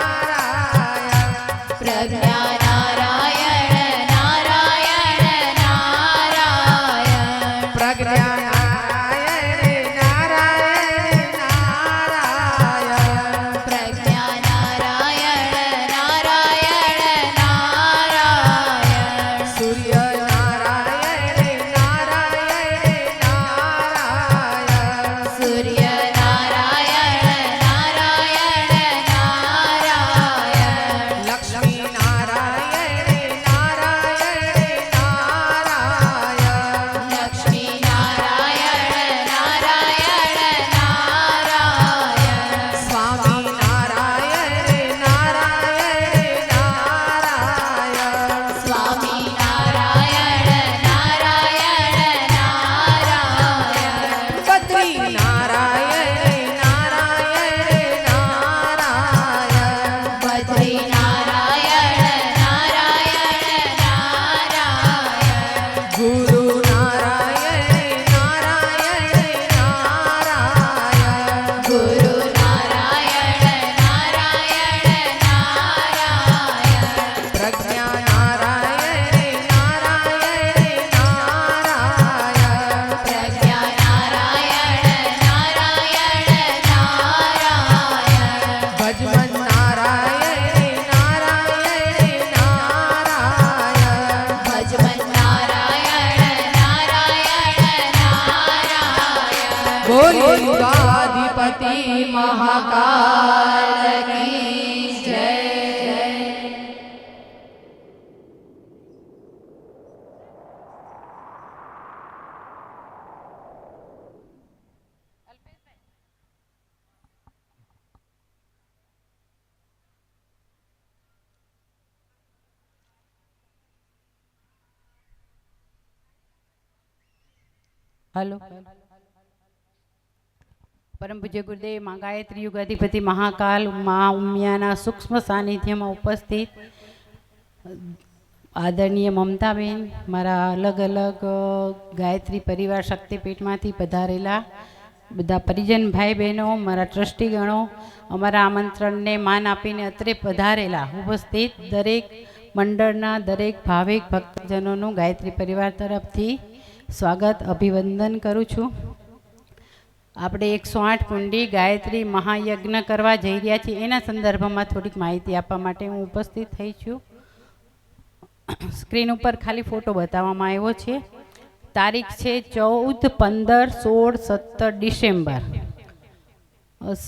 પ્રજ્ઞા નારાયણ નારાયણ નારાયણ પ્રજ્ઞા નારાયણ નારાયણ નારાયણ પ્રજ્ઞા નારાયણ નારાયણ નારાયણ સૂર્ય નારાયણ નારાયણ નારાયણ સૂર્ય નારાયણ નારાયણ નારાયણ લક્ષ્મી નારાયણ નારાયણ નારાયણ લક્ષ્મી નારાયણ નારાયણ નારાયણ સ્વામી નારાયણ નારાયણ નારાયણ સ્વામી નારાયણ નારાયણ નારાયણ બદ્રી નારાયણ નારાયણ નારાયણ બદ્રી નારાયણ નારાયણ નારાયણ ગુરુ નારાયણ નારાયણ નારાયણ ગુરુ નારાયણ નારાયણ નારાયણ પ્રજ્ઞા નારાયણ નારાયણ નારાયણ युगाधिपति महाकाल की जय। हेलो परम पूज्य गुरुदेव माँ गायत्री युग अधिपति महाकाल माँ उमियाना सूक्ष्म सानिध्यમાં ઉપસ્થિત આદરણીય મમતાબેન, મારા અલગ અલગ ગાયત્રી પરિવાર શક્તિપીઠમાંથી પધારેલા બધા પરિજન ભાઈ બહેનો, મારા ટ્રસ્ટીગણો, અમારા આમંત્રણને માન આપીને અત્રે પધારેલા ઉપસ્થિત દરેક મંડળના દરેક ભાવિક ભક્તજનોનું ગાયત્રી પરિવાર તરફથી સ્વાગત અભિવંદન કરું છું। આપણે 108 કુંડી ગાયત્રી મહાયજ્ઞ કરવા જઈ રહ્યા છીએ, એના સંદર્ભમાં થોડીક માહિતી આપવા માટે હું ઉપસ્થિત થઈ છું। સ્ક્રીન ઉપર ખાલી ફોટો બતાવવામાં આવ્યો છે। તારીખ છે 14, 15, 16, 17 ડિસેમ્બર।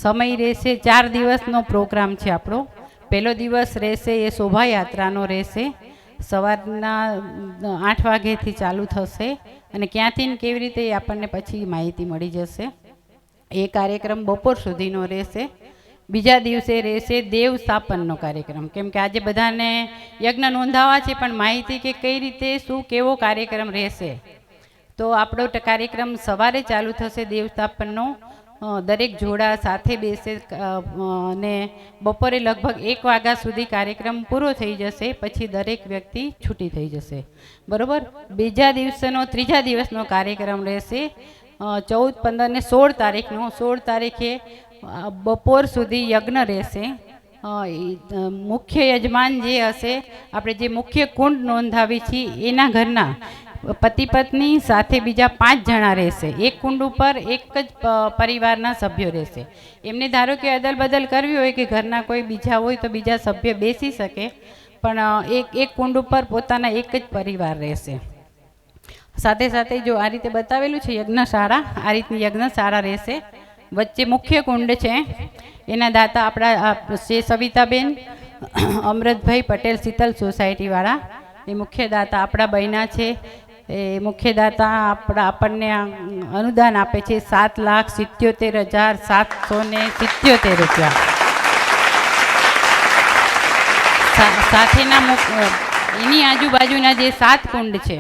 સમય રહેશે 4 દિવસનો પ્રોગ્રામ છે આપણો। પહેલો દિવસ રહેશે એ શોભાયાત્રાનો રહેશે, સવારના 8 વાગ્યાથી ચાલુ થશે અને ક્યાંથી ને કેવી રીતે એ આપણને પછી માહિતી મળી જશે। એ કાર્યક્રમ બપોર સુધીનો રહેશે। બીજા દિવસે રહેશે દેવ સ્થાપનનો કાર્યક્રમ, કેમ કે આજે બધાને યજ્ઞ નોંધાવા છે પણ માહિતી કે કઈ રીતે શું કેવો કાર્યક્રમ રહેશે, તો આપણો કાર્યક્રમ સવારે ચાલુ થશે દેવ સ્થાપનનો। દરેક જોડા સાથે બેસે અને બપોરે લગભગ 1 વાગ્યા સુધી કાર્યક્રમ પૂરો થઈ જશે, પછી દરેક વ્યક્તિ છૂટી થઈ જશે, બરોબર। બીજા દિવસનો ત્રીજા દિવસનો કાર્યક્રમ રહેશે 14, 15 ને 16 તારીખનો। 16 તારીખે બપોર સુધી યજ્ઞ રહેશે। મુખ્ય યજમાન જે હશે, આપણે જે મુખ્ય કુંડ નોંધાવી છીએ એના ઘરના પતિ પત્ની સાથે બીજા 5 જણા રહેશે। એક કુંડ ઉપર એક જ પરિવારના સભ્યો રહેશે। એમને ધારો કે અદલ બદલ કરવી હોય કે ઘરના કોઈ બીજા હોય તો બીજા સભ્ય બેસી શકે, પણ એક કુંડ ઉપર પોતાના એક જ પરિવાર રહેશે। સાથે સાથે જો આ રીતે બતાવેલું છે યજ્ઞશાળા, આ રીતની યજ્ઞશાળા રહેશે। વચ્ચે મુખ્ય કુંડ છે, એના દાતા આપણા શ્રી સવિતાબેન અમૃતભાઈ પટેલ શીતલ સોસાયટીવાળા, એ મુખ્ય દાતા આપણા બહેના છે। એ મુખ્ય દાતા આપણને અનુદાન આપે છે 7,77,777 રૂપિયા। સાથેના એની આજુબાજુના જે 7 કુંડ છે,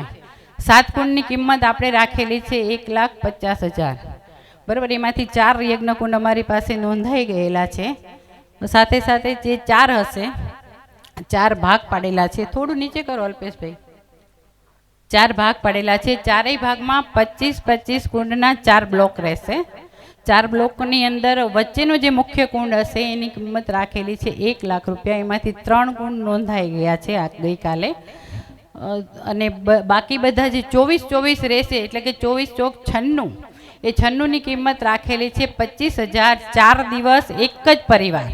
7 કુંડની કિંમત આપણે રાખેલી છે 1,50,000, બરાબર। એમાંથી 4 યજ્ઞકુંડ અમારી પાસે નોંધાઈ ગયેલા છે। સાથે સાથે જે 4 હશે, 4 ભાગ પાડેલા છે। થોડું નીચે કરો અલ્પેશભાઈ। 4 ભાગ પડેલા છે, ચારેય ભાગમાં 25-25 કુંડના 4 બ્લોક રહેશે। 4 બ્લોકની અંદર વચ્ચેનો જે મુખ્ય કુંડ હશે એની કિંમત રાખેલી છે 1 લાખ રૂપિયા। એમાંથી 3 કુંડ નોંધાઈ ગયા છે આ ગઈકાલે, અને બાકી બધા જે 24-24 રહેશે, એટલે કે 24 ચોક 96, એ 96ની કિંમત રાખેલી છે 25,000। 4 દિવસ એક જ પરિવાર,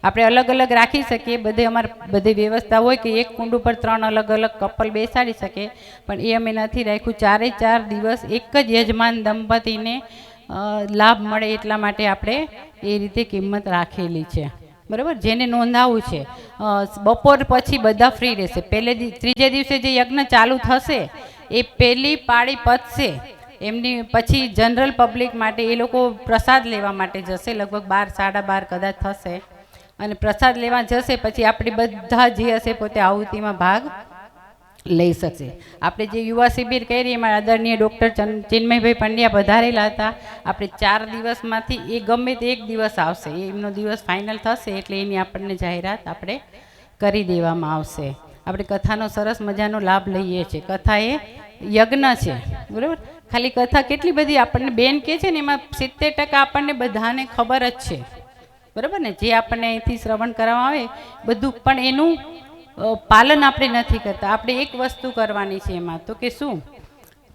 આપણે અલગ અલગ રાખી શકીએ, બધી વ્યવસ્થા હોય કે એક કુંડ ઉપર 3 અલગ અલગ કપલ બેસાડી શકે, પણ એ અમે નથી રાખ્યું। 4 દિવસ એક જ યજમાન દંપતીને લાભ મળે એટલા માટે આપણે એ રીતે કિંમત રાખેલી છે, બરાબર। જેને નોંધાવવું છે બપોર પછી બધા ફ્રી રહેશે। ત્રીજે દિવસે જે યજ્ઞ ચાલુ થશે એ પહેલી પાળી પતશે, એમની પછી જનરલ પબ્લિક માટે એ લોકો પ્રસાદ લેવા માટે જશે, લગભગ 12, 12:30 કદાચ થશે, અને પ્રસાદ લેવા જશે પછી આપણે બધા જે હશે પોતે આહુતિમાં ભાગ લઈ શકશે। આપણે જે યુવા શિબિર કરી એમાં આદરણીય ડૉક્ટર ચિન્મયભાઈ પંડ્યા પધારેલા હતા। આપણે 4 દિવસમાંથી એ ગમે તે એક દિવસ આવશે, એમનો દિવસ ફાઇનલ થશે એટલે એની આપણને જાહેરાત આપણે કરી દેવામાં આવશે। આપણે કથાનો સરસ મજાનો લાભ લઈએ છીએ। કથા એ યજ્ઞ છે, બરાબર। ખાલી કથા કેટલી બધી આપણને બેન કહે છે ને એમાં 70% આપણને બધાને ખબર જ છે, બરાબર ને। જે આપણને અહીંથી શ્રવણ કરવામાં આવે બધું, પણ એનું પાલન આપણે નથી કરતા। આપણે એક વસ્તુ કરવાની છે એમાં, તો કે શું,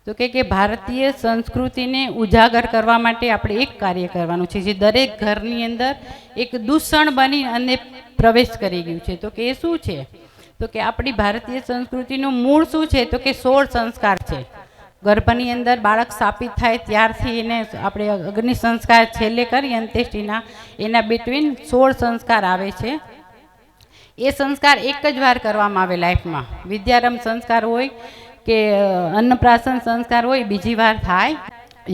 તો કે ભારતીય સંસ્કૃતિને ઉજાગર કરવા માટે આપણે એક કાર્ય કરવાનું છે જે દરેક ઘરની અંદર એક દૂષણ બની અને પ્રવેશ કરી ગયું છે। તો કે એ શું છે, તો કે આપણી ભારતીય સંસ્કૃતિનું મૂળ શું છે, તો કે 16 સંસ્કાર છે। ગર્ભની અંદર બાળક સ્થાપિત થાય ત્યારથી એને આપણે અગ્નિ સંસ્કાર છેલ્લે કરી અંત્યેષ્ટિના, એના બિટવીન 16 સંસ્કાર આવે છે. એ સંસ્કાર એક જ વાર કરવામાં આવે લાઈફમાં. વિદ્યારંભ સંસ્કાર હોય કે અન્નપ્રાશન સંસ્કાર હોય, બીજી વાર થાય.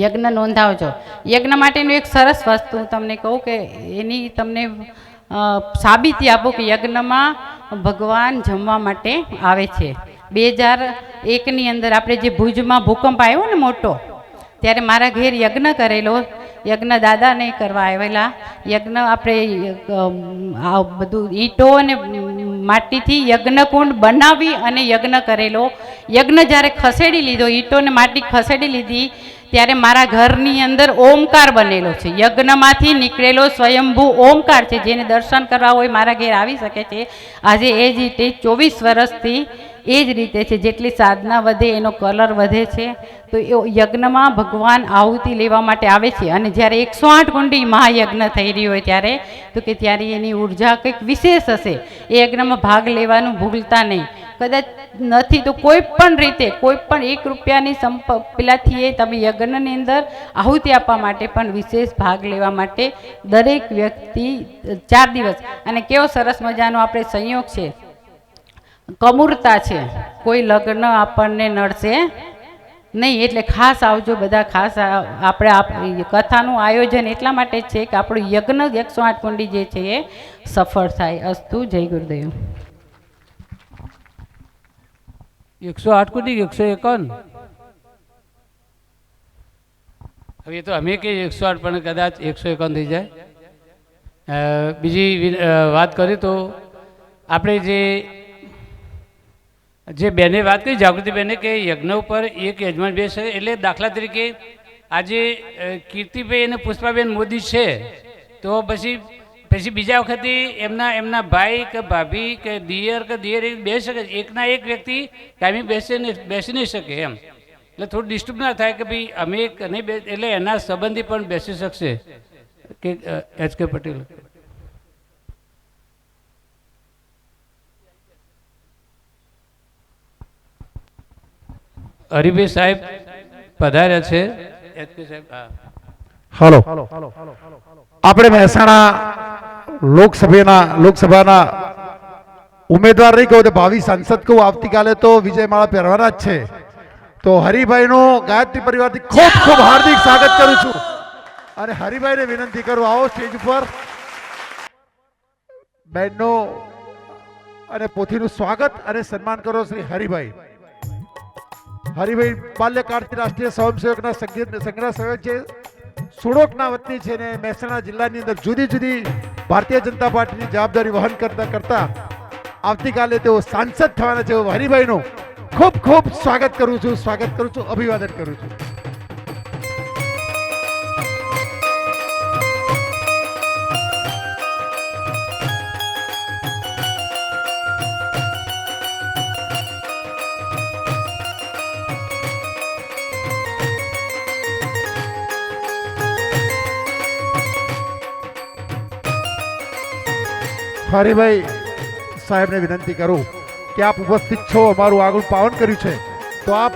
યજ્ઞ નોંધાવજો. યજ્ઞ માટેનું એક સરસ વસ્તુ તમને કહું કે એની તમને સાબિતી આપો કે યજ્ઞમાં ભગવાન જમવા માટે આવે છે. 2001ની અંદર આપણે જે ભુજમાં ભૂકંપ આવ્યો ને મોટો, ત્યારે મારા ઘેર યજ્ઞ કરેલો. યજ્ઞ દાદા નહીં કરવા આવેલા. યજ્ઞ આપણે આ બધું ઈંટો અને માટીથી યજ્ઞકુંડ બનાવી અને યજ્ઞ કરેલો. યજ્ઞ જ્યારે ખસેડી લીધો, ઈંટો ને માટી ખસેડી લીધી, ત્યારે મારા ઘરની અંદર ઓમકાર બનેલો છે. યજ્ઞમાંથી નીકળેલો સ્વયંભૂ ઓમકાર છે. જેને દર્શન કરવા હોય મારા ઘેર આવી શકે છે. આજે એ જ રીતે 24 વર્ષથી એ જ રીતે છે. જેટલી સાધના વધે એનો કલર વધે છે. તો એ યજ્ઞમાં ભગવાન આહુતિ લેવા માટે આવે છે. અને જ્યારે 108 કુંડી મહાયજ્ઞ થઈ રહ્યો હોય ત્યારે, તો કે ત્યારે એની ઉર્જા કંઈક વિશેષ હશે. એ યજ્ઞમાં ભાગ લેવાનું ભૂલતા નહીં. કદાચ નથી તો કોઈ પણ રીતે, કોઈ પણ 1 રૂપિયાની પેલાથી એ તમે યજ્ઞની અંદર આહુતિ આપવા માટે પણ વિશેષ ભાગ લેવા માટે દરેક વ્યક્તિ 4 દિવસ. અને કેવો સરસ મજાનો આપણે સંયોગ છે, કમૂરતા છે. કોઈ લગ્ન આપણને નડશે નહીં. એટલે ખાસ આવજો બધા. ખાસ આપણે કથાનું આયોજન એટલા માટે છે કે આપણું યજ્ઞ 108 કુંડી જે છે એ સફળ થાય. અસ્તુ. જય ગુરુદેવ. 108 કુંડી 151. હવે તો અમે કે 108 પણ કદાચ 151 થઈ જાય. બીજી વાત કરી તો આપણે જે બેને વાત કરી, જાગૃતિ બેને, કે યજ્ઞ ઉપર એક યજમાન બેસે. એટલે દાખલા તરીકે આજે કીર્તિભાઈ અને પુષ્પાબેન મોદી છે, તો પછી બીજા વખતે એમના ભાઈ કે ભાભી કે દિયર બેસી શકે. એકના એક વ્યક્તિ કાયમી બેસી નહીં શકે એમ. એટલે થોડું ડિસ્ટર્બ ના થાય કે ભાઈ અમે નહીં એટલે એના સંબંધી પણ બેસી શકશે. કે HK પટેલ. હરિભાઈ સાહેબ પધાર્યા છે. HK સાહેબ. હાલો, આપણે મહેસાણા લોકસભાના ઉમેદવાર નહીં કહું તો ભાવિ સાંસદ કહું, આવતીકાલે તો વિજય માળા પહેરવાના જ છે. તો હરિભાઈનું ગાયત્રી પરિવારથી ખૂબ ખૂબ હાર્દિક સ્વાગત કરું છું. અને હરિભાઈને વિનંતી કરું, આવો સ્ટેજ ઉપર. બહેનનો અને પોથીનું સ્વાગત અને સન્માન કરો શ્રી હરિભાઈ. હરિભાઈ બાલ્યકાળથી રાષ્ટ્રીય સ્વયંસેવકના સંઘના સેવક છે. સુડોકના વતની છે ને મહેસાણા જિલ્લાની અંદર જુદી જુદી ભારતીય જનતા પાર્ટીની જવાબદારી વહન કરતા આવતીકાલે તેઓ સાંસદ થવાના છે. હરિભાઈનું ખૂબ ખૂબ સ્વાગત કરું છું, અભિવાદન કરું છું. હરિભાઈ સાહેબને વિનંતી કરું કે આપ ઉપસ્થિત છો, અમારું આગળ પાવન કર્યું છે, તો આપ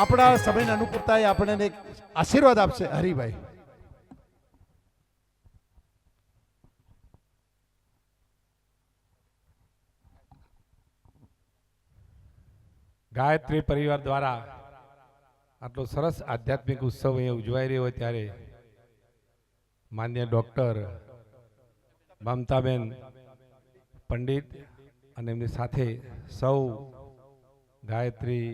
આપણા સમયની અનુકૂળતાએ આપણને એક આશીર્વાદ આપશે. હરિભાઈ. ગાયત્રી પરિવાર દ્વારા આટલો સરસ આધ્યાત્મિક ઉત્સવ અહીંયા ઉજવાઈ રહ્યો હોય ત્યારે માન્ય ડૉક્ટર મમતાબેન પંડિત અને એમની સાથે સૌ ગાયત્રી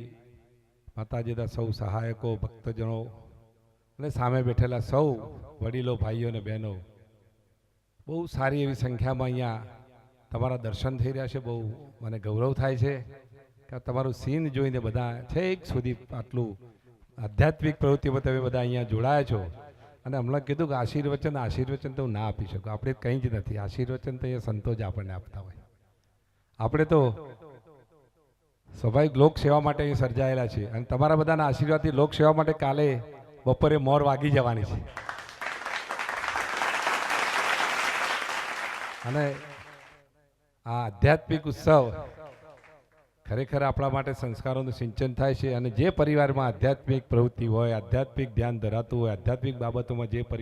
માતાજીના સૌ સહાયકો, ભક્તજનો અને સામે બેઠેલા સૌ વડીલો, ભાઈઓ અને બહેનો, બહુ સારી એવી સંખ્યામાં અહીંયા તમારા દર્શન થઈ રહ્યા છે. બહુ મને ગૌરવ થાય છે કે તમારું સીન જોઈને બધા છેક સુધી આટલું આધ્યાત્મિક પ્રવૃત્તિમાં તમે બધા અહીંયા જોડાયા છો. અને હમણાં કીધું કે આશીર્વચન તો હું ના આપી શકું. આપણે કંઈ જ નથી. આશીર્વચન તો એ સંતો જ આપણને આપતા હોય. આપણે તો સ્વાભાવિક લોક સેવા માટે અહીં સર્જાયેલા છીએ. અને તમારા બધાના આશીર્વાદથી લોક સેવા માટે કાલે બપોરે મોર વાગી જવાની છે. અને આ આધ્યાત્મિક ઉત્સવ ખરેખર આપણા માટે સંસ્કારોનું સિંચન થાય છે અને જે પરિવારમાં આધ્યાત્મિક પ્રવૃત્તિ હોય, આધ્યાત્મિક ધ્યાન ધરાતું હોય, આધ્યાત્મિક બાબતોમાં જે